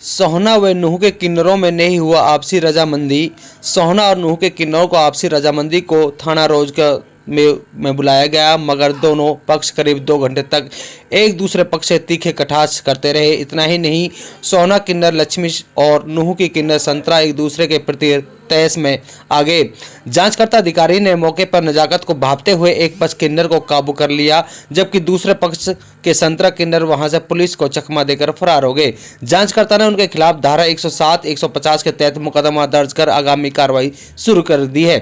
सोहना व नूह के किन्नरों में नहीं हुआ आपसी रजामंदी। सोहना और नूह के किन्नरों को आपसी रजामंदी को थाना रोज में बुलाया गया, मगर दोनों पक्ष करीब 2 घंटे तक एक दूसरे पक्ष से तीखे कटाक्ष करते रहे। इतना ही नहीं, सोहना किन्नर लक्ष्मी और नूह की किन्नर संतरा एक दूसरे के प्रति तहस में आ गए। जांचकर्ता अधिकारी ने मौके पर नजाकत को भांपते हुए एक पक्ष किन्नर को काबू कर लिया, जबकि दूसरे पक्ष के संतरा किन्नर वहां से पुलिस को चकमा देकर फरार हो गए। जांचकर्ता ने उनके खिलाफ धारा 107, 150 के तहत मुकदमा दर्ज कर आगामी कार्रवाई शुरू कर दी है।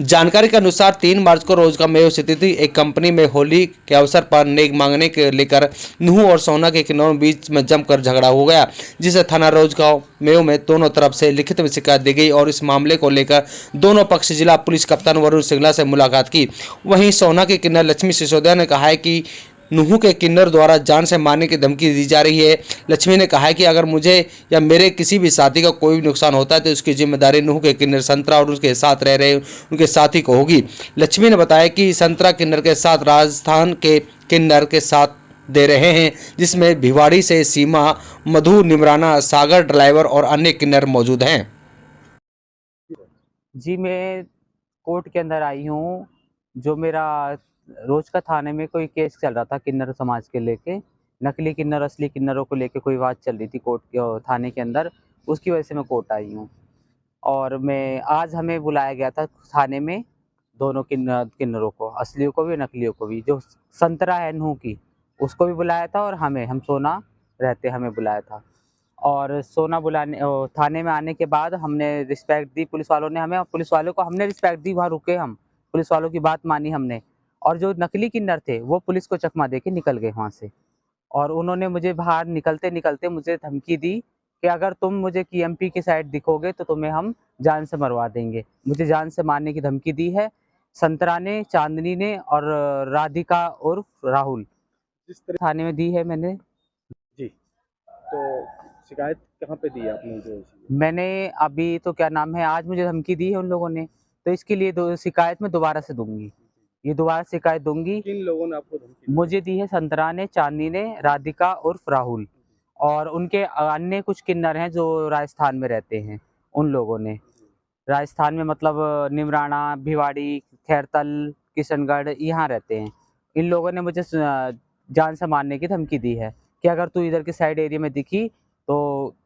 जानकारी के अनुसार 3 मार्च को रोज का मेयो स्थित एक कंपनी में होली के अवसर पर नेक मांगने के लेकर नूह और सोहना के किन्नरों के बीच में जमकर झगड़ा हो गया, जिसे थाना रोजगांव मेयो में दोनों तरफ से लिखित में शिकायत दी गई और इस मामले को लेकर दोनों पक्ष जिला पुलिस कप्तान वरुण सिंगला से मुलाकात की। वहीं सोहना की किन्नर लक्ष्मी सिसोदिया ने कहा है कि नूह के किन्नर द्वारा जान से मारने की धमकी दी जा रही है। लक्ष्मी ने कहा है कि अगर मुझे या मेरे किसी भी साथी का कोई भी नुकसान होता है तो उसकी जिम्मेदारी नूह के किन्नर संतरा और उसके साथ रह रहे उनके साथी को होगी। लक्ष्मी ने बताया कि संतरा किन्नर के साथ राजस्थान के किन्नर के साथ दे रहे हैं, जिसमें भिवाड़ी से सीमा, मधु, निमराना, सागर ड्राइवर और अन्य किन्नर मौजूद हैं। जी, मैं कोर्ट के अंदर आई हूँ। जो मेरा रोज का थाने में कोई केस चल रहा था किन्नर समाज के लेके, नकली किन्नर असली किन्नरों को लेके कोई बात चल रही थी कोर्ट के थाने के अंदर, उसकी वजह से मैं कोर्ट आई हूँ। और मैं आज हमें बुलाया गया था थाने में, दोनों किन्नरों को, असलियों को भी नकलियों को भी। जो संतरा है नूह की, उसको भी बुलाया था और हम सोना रहते हमें बुलाया था। और सोना थाने में आने के बाद हमने रिस्पेक्ट दी, पुलिस वालों ने हमें, और पुलिस वालों को हमने रिस्पेक्ट दी। वहाँ रुके हम, पुलिस वालों की बात मानी हमने। और जो नकली किन्नर थे वो पुलिस को चकमा दे के निकल गए वहाँ से। और उन्होंने मुझे बाहर निकलते निकलते मुझे धमकी दी कि अगर तुम मुझे KMP की साइड दिखोगे तो तुम्हें हम जान से मरवा देंगे। मुझे जान से मारने की धमकी दी है संतरा ने, चांदनी ने और राधिका उर्फ राहुल। जिस तरह थाने में दी है मैंने। जी, तो शिकायत कहाँ पे दी है आपने जो मैंने अभी तो क्या नाम है, आज मुझे धमकी दी है उन लोगों ने, तो इसके लिए शिकायत मैं दोबारा से दूंगी। ये दोबारा शिकायत दूंगी। किन लोगों ने आपको धमकी दी? मुझे दी है संतरा ने, चांदनी ने, राधिका उर्फ राहुल और उनके अन्य कुछ किन्नर हैं जो राजस्थान में रहते हैं। उन लोगों ने राजस्थान में मतलब निमराना, भिवाड़ी, खैरतल, किशनगढ़ यहाँ रहते हैं। इन लोगों ने मुझे जान से मारने की धमकी दी है कि अगर तू इधर के साइड एरिया में दिखी तो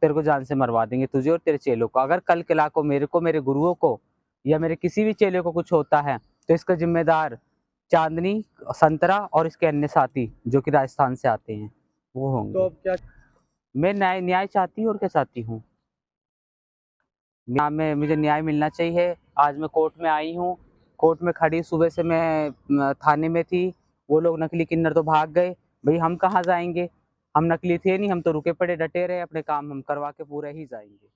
तेरे को जान से मरवा देंगे, तुझे और तेरे चेलों को। अगर कल किला को, मेरे गुरुओं को या मेरे किसी भी चेले को कुछ होता है तो इसका जिम्मेदार चांदनी, संतरा और इसके अन्य साथी जो कि राजस्थान से आते हैं वो होंगे। तो अब क्या मैं न्याय चाहती हूँ और क्या चाहती हूँ, में मुझे न्याय मिलना चाहिए। आज मैं कोर्ट में आई हूँ, कोर्ट में खड़ी, सुबह से मैं थाने में थी। वो लोग नकली किन्नर तो भाग गए, भाई हम कहाँ जाएंगे, हम नकली थे नहीं, हम तो रुके पड़े डटे रहे, अपने काम हम करवा के पूरे ही जाएंगे।